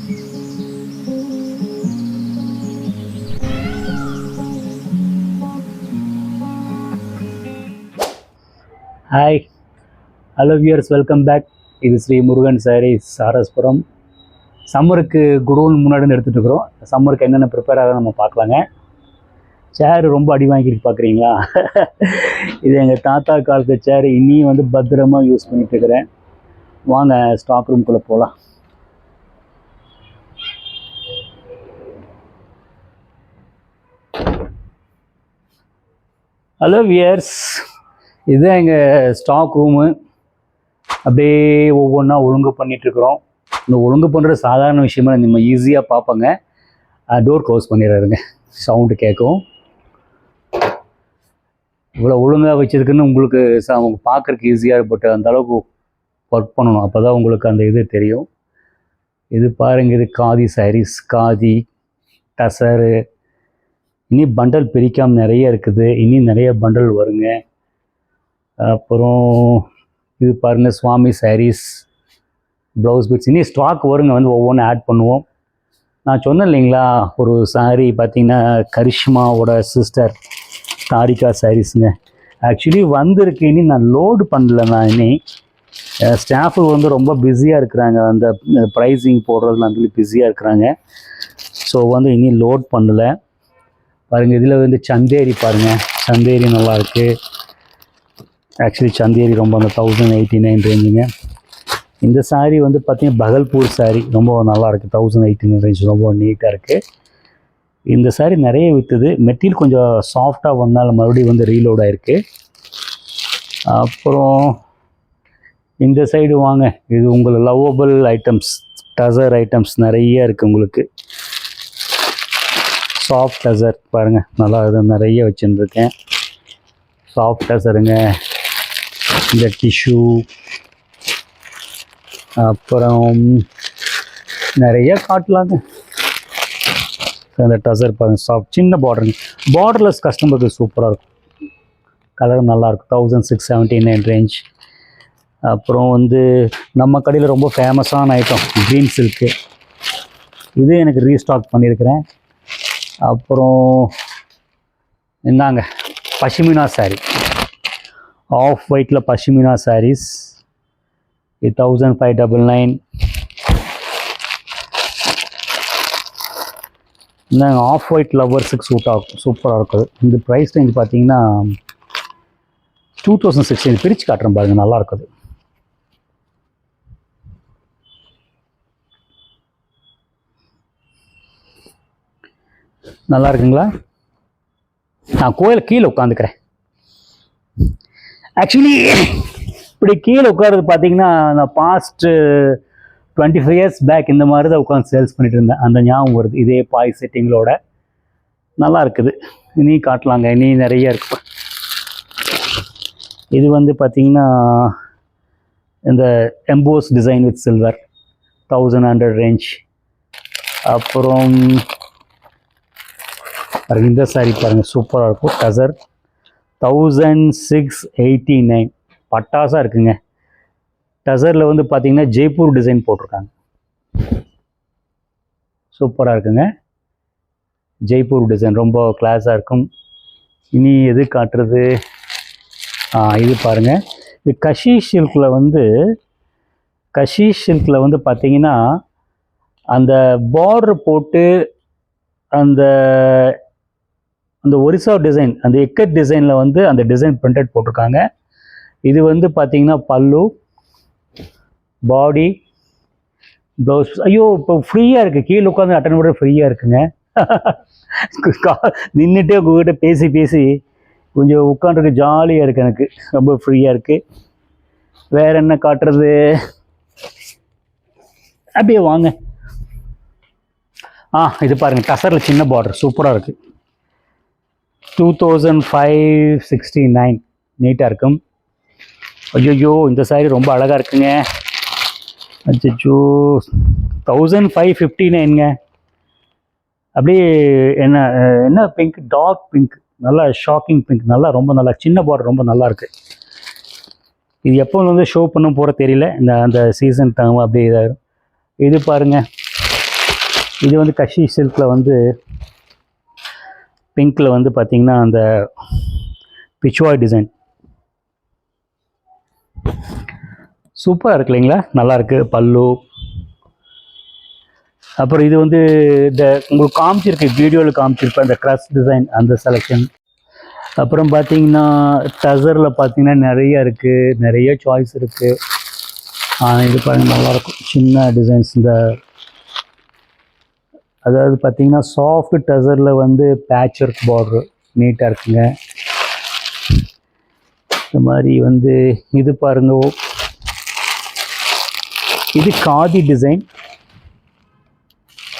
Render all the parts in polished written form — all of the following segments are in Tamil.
Hi, hello viewers, welcome back. இது ஸ்ரீ முருகன் சாரீஸ் ஆர்எஸ்புரம். சம்மருக்கு குடோன் முன்னாடி எடுத்துகிட்டு இருக்கிறோம். சம்மருக்கு என்னென்ன ப்ரிப்பேர் ஆக நம்ம பார்க்கலாங்க. சேர் ரொம்ப அடி வாங்கிட்டு பார்க்குறீங்களா? இது எங்கள் தாத்தா காலத்து சேர். இனியும் வந்து பத்திரமாக யூஸ் பண்ணிட்டு இருக்கிறேன். வாங்க ஸ்டாக் ரூம்குள்ளே போகலாம். ஹலோ வியூயர்ஸ், இதுதான் எங்கள் ஸ்டாக் ரூமு. அப்படியே ஒவ்வொன்றா ஒழுங்கு பண்ணிகிட்ருக்குறோம். இந்த ஒழுங்கு பண்ணுறது சாதாரண விஷயமா நம்ம ஈஸியாக பார்ப்போங்க. டோர் க்ளோஸ் பண்ணிடுறாருங்க, சவுண்டு கேட்கும். இவ்வளோ ஒழுங்காக வச்சுருக்குன்னு உங்களுக்கு பார்க்குறதுக்கு ஈஸியாக, பட் அந்த அளவுக்கு ஒர்க் பண்ணணும். அப்போ தான் உங்களுக்கு அந்த இது தெரியும். இது பாருங்கள், இது காதி சாரீஸ், காதி டசரு. இனி பண்டல் பிரிக்காமல் நிறைய இருக்குது. இனி நிறைய பண்டல் வருங்க. அப்புறம் இது பாருங்கள், சுவாமி சாரீஸ், ப்ளவுஸ் பீட்ஸ். இனி ஸ்டாக் வருங்க, வந்து ஒவ்வொன்றும் ஆட் பண்ணுவோம். நான் சொன்னேன் இல்லைங்களா, ஒரு சாரீ பார்த்திங்கன்னா கரிஷ்மாவோட சிஸ்டர் தாரிகா சாரீஸுங்க. ஆக்சுவலி வந்திருக்கு, இனி நான் லோடு பண்ணல. நான் இனி ஸ்டாஃபு வந்து ரொம்ப பிஸியாக இருக்கிறாங்க, அந்த ப்ரைஸிங் போடுறதுல அந்த பிஸியாக இருக்கிறாங்க. ஸோ வந்து இனி லோட் பண்ணலை. பாருங்கள், இதில் வந்து சந்தேரி பாருங்கள், சந்தேரி நல்லாயிருக்கு. ஆக்சுவலி சந்தேரி ரொம்ப அந்த 1089 ரேஞ்சுங்க. இந்த சாரீ வந்து பார்த்திங்கன்னா பகல்பூர் சாரீ, ரொம்ப நல்லாயிருக்கு. 1089 ரேஞ்ச், ரொம்ப நீட்டாக இருக்குது. இந்த சாரீ நிறைய விற்றுது. மெட்டீரியல் கொஞ்சம் சாஃப்டாக வந்தாலும் மறுபடியும் வந்து ரீலோட் ஆகிருக்கு. அப்புறம் இந்த சைடு வாங்க, இது உங்கள் லவ்வபிள் ஐட்டம்ஸ், டசர் ஐட்டம்ஸ் நிறைய இருக்குது உங்களுக்கு. சாஃப்ட் டசர் பாருங்கள், நல்லா இது நிறைய வச்சுருக்கேன். சாஃப்ட் டசருங்க. இந்த டிஷ்யூ, அப்புறம் நிறைய காட்டலாங்க. அந்த டசர் பாருங்கள், சாஃப்ட், சின்ன பார்டருங்க. பார்டர்லெஸ் கஸ்டமருக்கு சூப்பராக இருக்கும். கலர் நல்லாயிருக்கும். 1679 ரேஞ்ச். அப்புறம் வந்து நம்ம கடையில் ரொம்ப ஃபேமஸான ஐட்டம் க்ரீன் சில்க்கு. இது எனக்கு ரீஸ்டாக் பண்ணியிருக்கிறேன். அப்புறம் இந்தாங்க பஷ்மினா சாரீ, ஆஃப் ஒயிட்டில் பஷ்மினா சாரீஸ். இது 1599. இந்தாங்க ஆஃப் ஒயிட் லவ்வர்ஸுக்கு சூட் ஆகும், சூப்பராக இருக்குது. இந்த ப்ரைஸ் ரேஞ்ச் பார்த்தீங்கன்னா 2600. பிரித்து காட்டுறேன் பாருங்கள், நல்லா இருக்குது. நல்லா இருக்குங்களா? நான் கோயில் கீழே உட்காந்துக்கிறேன். ஆக்சுவலி இப்படி கீழே உட்காருறது பார்த்தீங்கன்னா, நான் பாஸ்ட்டு 25 இயர்ஸ் பேக் இந்த மாதிரி தான் உட்காந்து சேல்ஸ் பண்ணிட்டு இருந்தேன். அந்த ஞாபகம் வருது. இதே பாய் செட்டிங்களோட நல்லா இருக்குது. இனி காட்டலாங்க, இனி நிறைய இருக்கு. இது வந்து பார்த்தீங்கன்னா இந்த EMBOSS design with silver, 1100 range. அப்புறம் இந்த சாரீ பாருங்கள், சூப்பராக இருக்கும். டசர் 1689. பட்டாசாக இருக்குங்க. டசரில் வந்து பார்த்திங்கன்னா ஜெய்ப்பூர் டிசைன் போட்டிருக்காங்க. சூப்பராக இருக்குங்க. ஜெய்ப்பூர் டிசைன் ரொம்ப கிளாஸாக இருக்கும். இனி எது காட்டுறது? இது பாருங்கள், இது கஷீஷ் சில்கில் வந்து பார்த்திங்கன்னா அந்த பார்டர் போட்டு அந்த அந்த ஒரிசா டிசைன், அந்த எக்கட் டிசைனில் வந்து அந்த டிசைன் பிரிண்டட் போட்டிருக்காங்க. இது வந்து பார்த்தீங்கன்னா பல்லு, பாடி, ப்ளவுஸ். ஐயோ, இப்போ ஃப்ரீயாக இருக்குது. கீழே உட்காந்து அட்டன் பண்ண ஃப்ரீயாக இருக்குங்க. நின்றுட்டே உங்கள்கிட்ட பேசி பேசி கொஞ்சம் உட்காந்துருக்கு, ஜாலியாக இருக்குது. எனக்கு ரொம்ப ஃப்ரீயாக இருக்குது. வேறு என்ன காட்டுறது? அப்படியே வாங்க. இது பாருங்கள், டசரில் சின்ன பார்டர் சூப்பராக இருக்குது. 2569. நீட்டாக இருக்கும். ஐயோ, இந்த சாரீ ரொம்ப அழகாக இருக்குங்க. அச்சோ, 1559ங்க. அப்படியே என்ன பிங்க், டார்க் பிங்க், நல்லா ஷாக்கிங் பிங்க், நல்லா ரொம்ப நல்லா சின்ன பார்டர், ரொம்ப நல்லா இருக்குது. இது எப்போ வந்து ஷோ பண்ண போகிற தெரியல. அந்த சீசன் தகுந்த அப்படியே இதாகிடும். இது பாருங்கள், இது வந்து கஷி சில்கில் வந்து பிங்க்கில் வந்து பார்த்திங்கன்னா அந்த பிச்சுவாய் டிசைன் சூப்பராக இருக்கு இல்லைங்களா, நல்லாயிருக்கு பல்லு. அப்புறம் இது வந்து இந்த உங்களுக்கு காமிச்சிருக்கு, வீடியோவில் காமிச்சிருப்பேன் இந்த க்ரஸ் டிசைன் அந்த செலெக்ஷன். அப்புறம் பார்த்தீங்கன்னா டசரில் பார்த்தீங்கன்னா நிறைய இருக்குது, நிறைய சாய்ஸ் இருக்குது. இது பாருங்கள் நல்லாயிருக்கும், சின்ன டிசைன்ஸ். இந்த அதாவது பார்த்தீங்கன்னா சாஃப்ட் டசரில் வந்து பேட்ச் ஒர்க் பார்டரு நீட்டாக இருக்குங்க. இந்த மாதிரி வந்து இது பாருங்க, இது காதி டிசைன்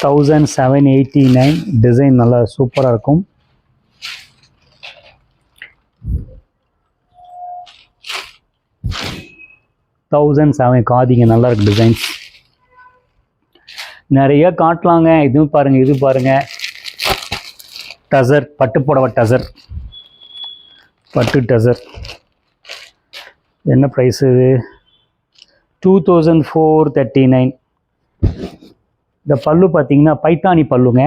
1789. டிசைன் நல்லா சூப்பராக இருக்கும். காதிங்க, நல்லா இருக்கு டிசைன்ஸ். நிறைய காட்டலாங்க. இதுவும் பாருங்க, இது பாருங்க, டசர் பட்டு புடவை டசர், பட்டு டசர். என்ன ப்ரைஸ் இது? 2439. இந்த பல்லு பார்த்தீங்கன்னா பைத்தானி பல்லுங்க,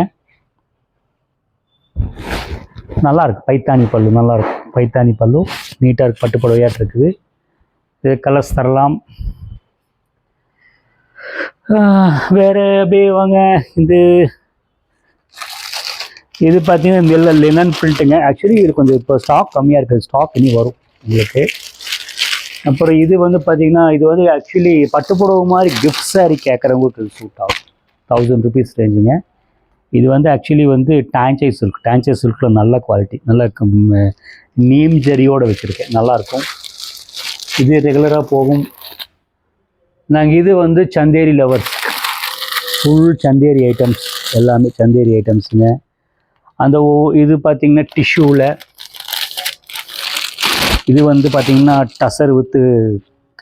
நல்லாயிருக்கு. பைத்தானி பல்லு நல்லாயிருக்கு, பைத்தானி பல்லு நீட்டாக இருக்குது, பட்டு புடவையாட்டு இருக்குது. இது கலர்ஸ் தரலாம். வேறு அப்படியே வாங்க. இது பார்த்தீங்கன்னா இந்த லினன் பிரிண்ட்டுங்க. ஆக்சுவலி இது கொஞ்சம் இப்போ ஸ்டாக் கம்மியாக இருக்குது, ஸ்டாக் இனி வரும் உங்களுக்கு. அப்புறம் இது வந்து பார்த்திங்கன்னா இது வந்து ஆக்சுவலி பட்டு புடவை மாதிரி கிஃப்ட் சாரீ கேட்குறவங்களுக்கு இது சூட் ஆகும். 1000 rupees ரேஞ்சுங்க. இது வந்து ஆக்சுவலி வந்து டான்சை சில்கில் நல்ல குவாலிட்டி, நல்ல நீம் ஜரியோடு வச்சுருக்கேன், நல்லாயிருக்கும். இது ரெகுலராக போகும். நாங்கள் இது வந்து Chanderi lovers, full Chanderi items, எல்லாமே சந்தேரி ஐட்டம்ஸுங்க. அந்த இது பார்த்திங்கன்னா டிஷ்யூவில், இது வந்து பார்த்திங்கன்னா டசர் வித்து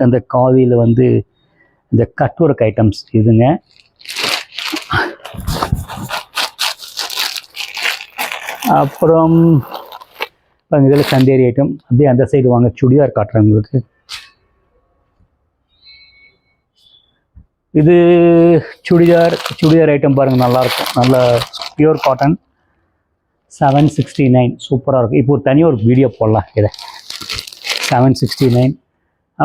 அந்த காதியில் வந்து இந்த கட் ஒர்க் ஐட்டம்ஸ் இதுங்க. அப்புறம் இதில் சந்தேரி ஐட்டம். அப்படியே அந்த சைடு வாங்க, சுடிதார் காட்டுறேன் உங்களுக்கு. இது சுடிதார் ஐட்டம் பாருங்கள், நல்லாயிருக்கும், நல்ல பியூர் காட்டன். 769 சூப்பராக இருக்கும். இப்போ தனியாக ஒரு வீடியோ போடலாம் இதை. 769.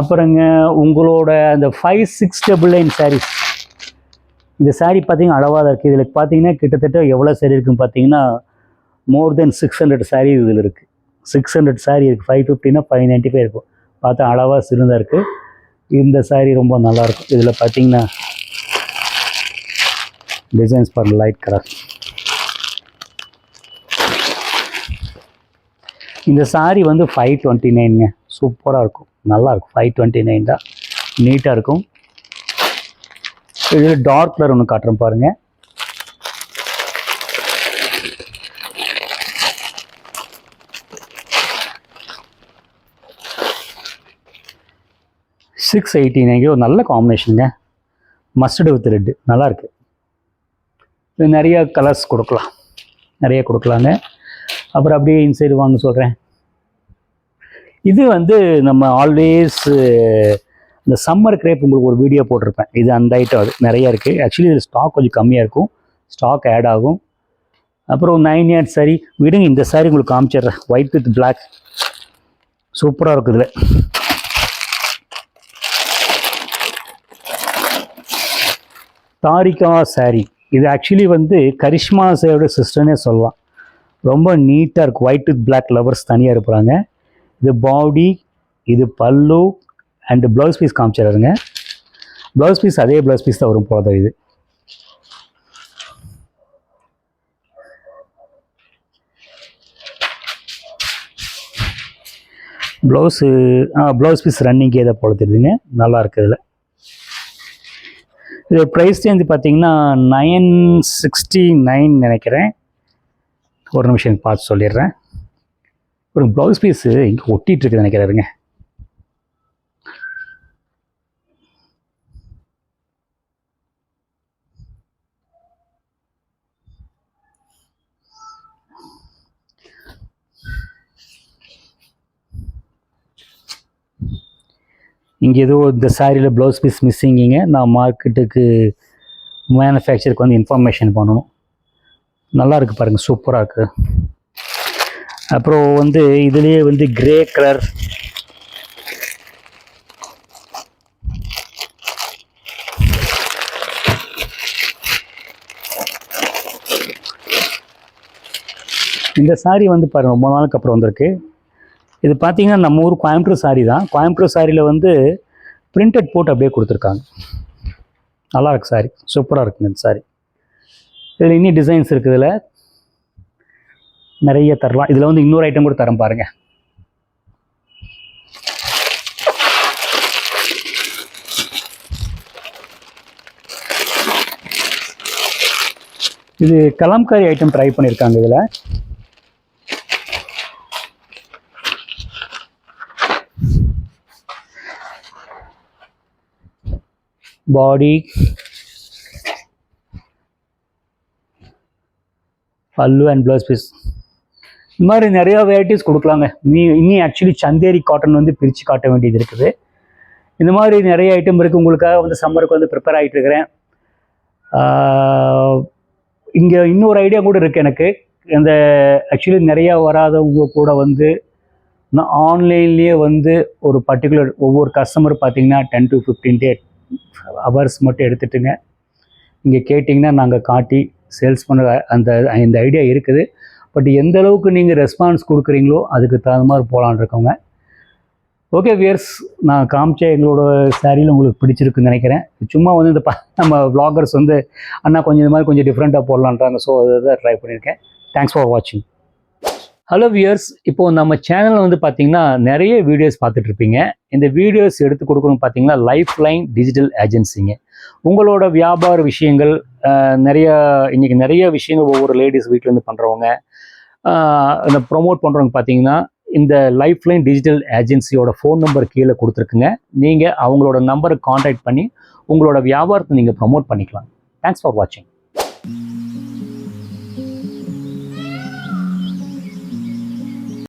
அப்புறங்க உங்களோட அந்த 5699 சாரீஸ். இந்த சாரீ பார்த்தீங்கன்னா அளவாக தான் இருக்குது. இதில் பார்த்தீங்கன்னா கிட்டத்தட்ட எவ்வளோ சாரீ இருக்குன்னு பார்த்தீங்கன்னா மோர் தென் 600 சாரீ இதில் இருக்குது. 600 சாரீ இருக்குது. 550னா 595 இருக்கும். பார்த்தா அளவாக சிறுதாக இருக்குது. இந்த சாரீ ரொம்ப நல்லாயிருக்கும். இதில் பார்த்தீங்கன்னா டிசைன்ஸ் பாருங்க, லைட் கலர். இந்த சாரீ வந்து 529ங்க, சூப்பராக இருக்கும், நல்லாயிருக்கும். 529 தான், நீட்டாக இருக்கும். இதில் டார்க் கலர் ஒன்று காட்டுறேன் பாருங்கள். $689 ஒரு நல்ல காம்பினேஷனுங்க. மஸ்டர்டு வித் ரெட்டு நல்லாயிருக்கு. இது நிறைய கலர்ஸ் கொடுக்கலாங்க. அப்புறம் அப்படியே இன்சைடு வாங்க சொல்கிறேன். இது வந்து நம்ம ஆல்வேஸ் இந்த சம்மர் கிரேப் உங்களுக்கு ஒரு வீடியோ போட்டிருப்பேன். இது அந்த ஐட்டம், அது நிறையா இருக்குது. ஆக்சுவலி இதில் ஸ்டாக் கொஞ்சம் கம்மியாக இருக்கும், ஸ்டாக் ஆட் ஆகும். அப்புறம் 9 yards சாரி விடுங்க, இந்த சாரி உங்களுக்கு காமிச்சிடுறேன். ஒயிட் வித் பிளாக் சூப்பராக இருக்குது. இதில் தாரிகா சாரி. இது ஆக்சுவலி வந்து கரிஷ்மா சேவோட சிஸ்டர்னே சொல்லலாம். ரொம்ப நீட்டாக இருக்கும். ஒயிட் வித் பிளாக் லவர்ஸ் தனியாக இருப்பாங்க. இது பாடி, இது பல்லு அண்டு ப்ளவுஸ் பீஸ் காமிச்சிடுறேங்க. ப்ளவுஸ் பீஸ் அதே ப்ளவுஸ் பீஸ் தான் வரும் போதும். இது ப்ளவுஸ் பீஸ் ரன்னிங்கே தான் போல தெரியுதுங்க, நல்லா இருக்குது. இதில் இது ப்ரைஸ் ரேஞ்சு பார்த்தீங்கன்னா 969 நினைக்கிறேன். ஒரு நிமிஷம் பார்த்து சொல்லிடுறேன். ஒரு ப்ளவுஸ் பீஸு இங்கே ஒட்டிகிட்டு இருக்குது நினைக்கிறாருங்க. இங்கே ஏதோ இந்த சாரியில் ப்ளவுஸ் பீஸ் மிஸ்ஸிங்கிங்க. நான் மார்க்கெட்டுக்கு மேனுஃபேக்சருக்கு வந்து இன்ஃபர்மேஷன் பண்ணணும். நல்லா இருக்குது பாருங்கள், சூப்பராக இருக்குது. அப்புறம் வந்து இதுலேயே வந்து கிரே கலர், இந்த சாரீ வந்து பாருங்கள் ரொம்ப நாளுக்கு அப்புறம் வந்திருக்கு. இது பார்த்தீங்கன்னா நம்ம ஊர் கோயம்புத்தூர் சாரீ தான். கோயம்புத்தூர் சாரியில் வந்து பிரிண்டட் போட்டு அப்படியே கொடுத்துருக்காங்க. நல்லா இருக்குது சாரீ, சூப்பராக இருக்குங்க இந்த சாரீ. இதில் இன்னும் டிசைன்ஸ் இருக்குது, இதில் நிறைய தரலாம். இதில் வந்து இன்னொரு ஐட்டம் கூட தரம் பாருங்கள். இது கலாம்காரி ஐட்டம் ட்ரை பண்ணியிருக்காங்க. இதில் பாடி, பல்லு அண்ட் ப்ளவுஸ் பீஸ், இந்த மாதிரி நிறையா வெரைட்டிஸ் கொடுக்கலாங்க. இன்னும் ஆக்சுவலி சந்தேரி காட்டன் வந்து பிரித்து காட்ட வேண்டியது இருக்குது. இந்த மாதிரி நிறைய ஐட்டம் இருக்குது. உங்களுக்காக வந்து சம்மருக்கு வந்து ப்ரிப்பேர் ஆகிட்டு இருக்கிறேன். இங்கே இன்னொரு ஐடியா கூட இருக்குது எனக்கு. இந்த ஆக்சுவலி நிறையா வராதவங்க கூட வந்து நான் ஆன்லைன்லேயே வந்து ஒரு பர்டிகுலர் ஒவ்வொரு கஸ்டமர் பார்த்திங்கன்னா 10 to 15 ஹவர்ஸ் மட்டும் எடுத்துட்டுங்க இங்கே கேட்டிங்கன்னா நாங்கள் காட்டி சேல்ஸ் பண்ண இந்த ஐடியா இருக்குது. பட் எந்த அளவுக்கு நீங்கள் ரெஸ்பான்ஸ் கொடுக்குறீங்களோ அதுக்கு தகுந்த மாதிரி போகலான்னு இருக்கோங்க. ஓகே வியர்ஸ், நான் காமிச்ச எங்களோட சாரியில் உங்களுக்கு பிடிச்சிருக்குன்னு நினைக்கிறேன். சும்மா வந்து இந்த நம்ம vloggers வந்து அண்ணா கொஞ்சம் இது மாதிரி கொஞ்சம் டிஃப்ரெண்ட்டாக போடலான்றாங்க. ஸோ அதை ட்ரை பண்ணியிருக்கேன். தேங்க்ஸ் ஃபார் வாட்சிங். ஹலோ வியர்ஸ், இப்போது நம்ம சேனலில் வந்து பார்த்திங்கன்னா நிறைய வீடியோஸ் பார்த்துட்ருப்பீங்க. இந்த வீடியோஸ் எடுத்து கொடுக்கணும்னு பார்த்தீங்கன்னா லைஃப் லைன் டிஜிட்டல் ஏஜென்சிங்க. உங்களோட வியாபார விஷயங்கள் இன்றைக்கி நிறைய விஷயங்கள் ஒவ்வொரு லேடிஸ் வீட்டிலேருந்து பண்ணுறவங்க இந்த ப்ரொமோட் பண்ணுறவங்க பார்த்தீங்கன்னா இந்த லைஃப் லைன் டிஜிட்டல் ஏஜென்சியோட ஃபோன் நம்பர் கீழே கொடுத்துருக்குங்க. நீங்கள் அவங்களோட நம்பரை காண்டாக்ட் பண்ணி உங்களோட வியாபாரத்தை நீங்கள் ப்ரொமோட் பண்ணிக்கலாம். தேங்க்ஸ் ஃபார் வாட்சிங்.